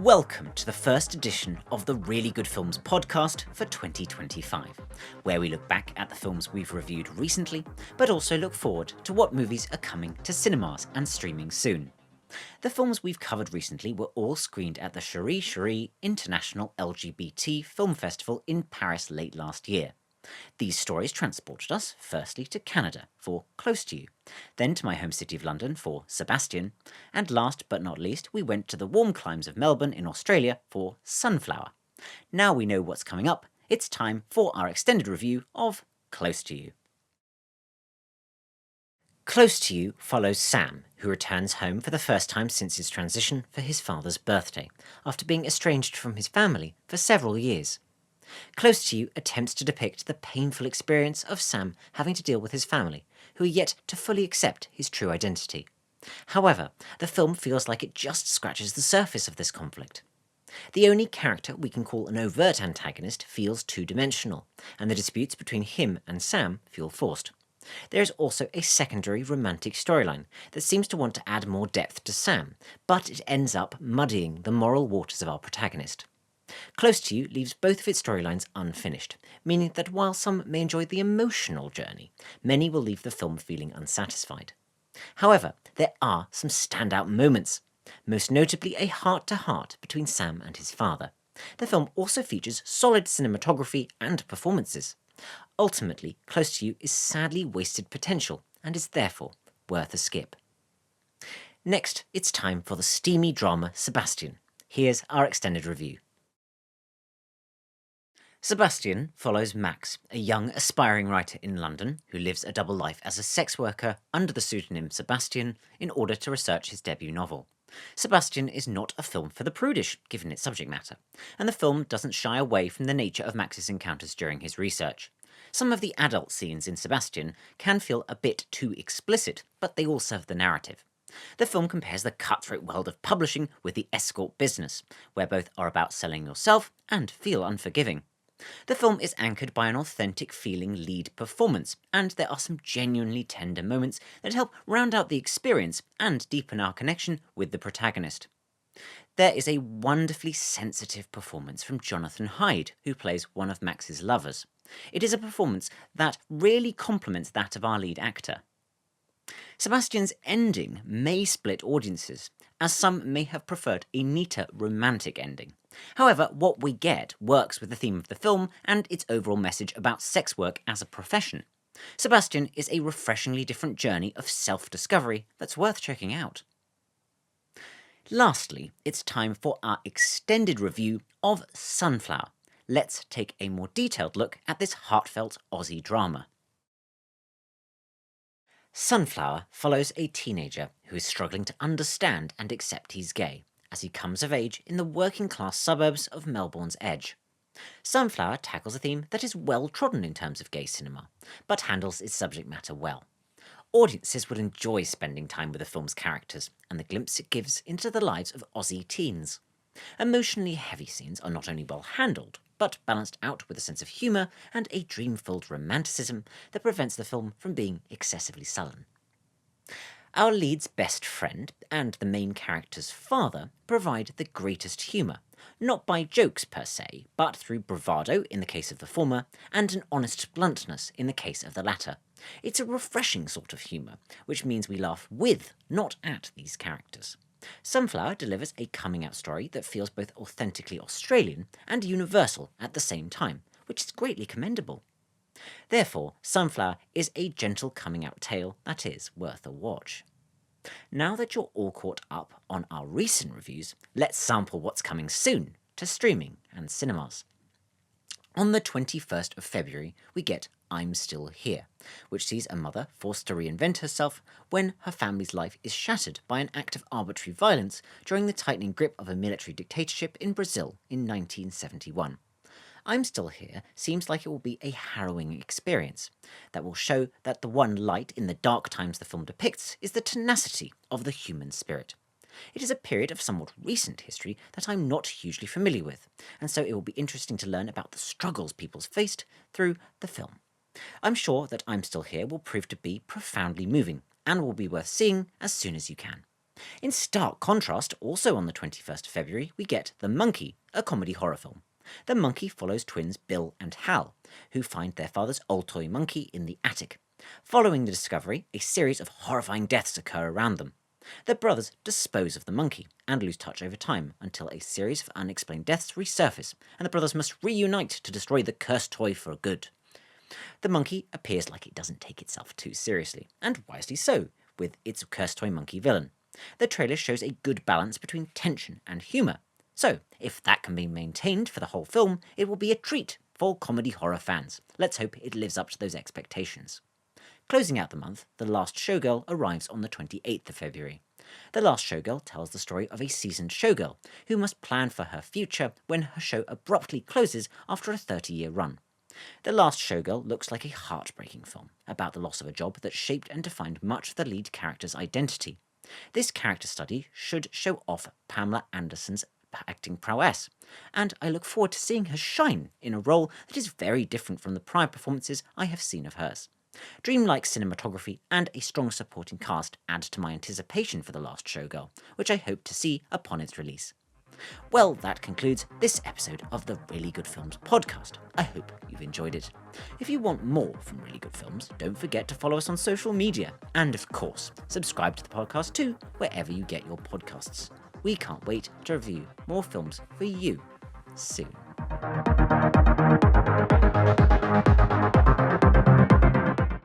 Welcome to the first edition of the Really Good Films podcast for 2025, where we look back at the films we've reviewed recently, but also look forward to what movies are coming to cinemas and streaming soon. The films we've covered recently were all screened at the Chéries-Chéris International LGBT Film Festival in Paris late last year. These stories transported us firstly to Canada for Close to You, then to my home city of London for Sebastian, and last but not least we went to the warm climes of Melbourne in Australia for Sunflower. Now we know what's coming up, it's time for our extended review of Close to You. Close to You follows Sam, who returns home for the first time since his transition for his father's birthday, after being estranged from his family for several years. Close to You attempts to depict the painful experience of Sam having to deal with his family, who are yet to fully accept his true identity. However, the film feels like it just scratches the surface of this conflict. The only character we can call an overt antagonist feels two-dimensional, and the disputes between him and Sam feel forced. There is also a secondary romantic storyline that seems to want to add more depth to Sam, but it ends up muddying the moral waters of our protagonist. Close to You leaves both of its storylines unfinished, meaning that while some may enjoy the emotional journey, many will leave the film feeling unsatisfied. However, there are some standout moments, most notably a heart-to-heart between Sam and his father. The film also features solid cinematography and performances. Ultimately, Close to You is sadly wasted potential and is therefore worth a skip. Next, it's time for the steamy drama Sebastian. Here's our extended review. Sebastian follows Max, a young aspiring writer in London who lives a double life as a sex worker under the pseudonym Sebastian in order to research his debut novel. Sebastian is not a film for the prudish, given its subject matter, and the film doesn't shy away from the nature of Max's encounters during his research. Some of the adult scenes in Sebastian can feel a bit too explicit, but they all serve the narrative. The film compares the cutthroat world of publishing with the escort business, where both are about selling yourself and feel unforgiving. The film is anchored by an authentic feeling lead performance, and there are some genuinely tender moments that help round out the experience and deepen our connection with the protagonist. There is a wonderfully sensitive performance from Jonathan Hyde, who plays one of Max's lovers. It is a performance that really complements that of our lead actor. Sebastian's ending may split audiences, as some may have preferred a neater romantic ending. However, what we get works with the theme of the film and its overall message about sex work as a profession. Sebastian is a refreshingly different journey of self-discovery that's worth checking out. Lastly, it's time for our extended review of Sunflower. Let's take a more detailed look at this heartfelt Aussie drama. Sunflower follows a teenager who is struggling to understand and accept he's gay, as he comes of age in the working-class suburbs of Melbourne's edge. Sunflower tackles a theme that is well trodden in terms of gay cinema, but handles its subject matter well. Audiences would enjoy spending time with the film's characters and the glimpse it gives into the lives of Aussie teens. Emotionally heavy scenes are not only well handled, but balanced out with a sense of humour and a dream-filled romanticism that prevents the film from being excessively sullen. Our lead's best friend and the main character's father provide the greatest humour, not by jokes per se, but through bravado in the case of the former, and an honest bluntness in the case of the latter. It's a refreshing sort of humour, which means we laugh with, not at, these characters. Sunflower delivers a coming-out story that feels both authentically Australian and universal at the same time, which is greatly commendable. Therefore, Sunflower is a gentle coming-out tale that is worth a watch. Now that you're all caught up on our recent reviews, let's sample what's coming soon to streaming and cinemas. On the 21st of February, we get I'm Still Here, which sees a mother forced to reinvent herself when her family's life is shattered by an act of arbitrary violence during the tightening grip of a military dictatorship in Brazil in 1971. I'm Still Here seems like it will be a harrowing experience that will show that the one light in the dark times the film depicts is the tenacity of the human spirit. It is a period of somewhat recent history that I'm not hugely familiar with, and so it will be interesting to learn about the struggles people's faced through the film. I'm sure that I'm Still Here will prove to be profoundly moving, and will be worth seeing as soon as you can. In stark contrast, also on the 21st of February, we get The Monkey, a comedy horror film. The Monkey follows twins Bill and Hal, who find their father's old toy monkey in the attic. Following the discovery, a series of horrifying deaths occur around them. The brothers dispose of the monkey and lose touch over time until a series of unexplained deaths resurface, and the brothers must reunite to destroy the cursed toy for good. The monkey appears like it doesn't take itself too seriously, and wisely so, with its cursed toy monkey villain. The trailer shows a good balance between tension and humour. So, if that can be maintained for the whole film, it will be a treat for comedy horror fans. Let's hope it lives up to those expectations. Closing out the month, The Last Showgirl arrives on the 28th of February. The Last Showgirl tells the story of a seasoned showgirl who must plan for her future when her show abruptly closes after a 30-year run. The Last Showgirl looks like a heartbreaking film about the loss of a job that shaped and defined much of the lead character's identity. This character study should show off Pamela Anderson's acting prowess, and I look forward to seeing her shine in a role that is very different from the prior performances I have seen of hers. Dreamlike cinematography and a strong supporting cast add to my anticipation for The Last Showgirl, which I hope to see upon its release. Well, that concludes this episode of the Really Good Films podcast. I hope you've enjoyed it. If you want more from Really Good Films, don't forget to follow us on social media. And of course, subscribe to the podcast too, wherever you get your podcasts. We can't wait to review more films for you soon.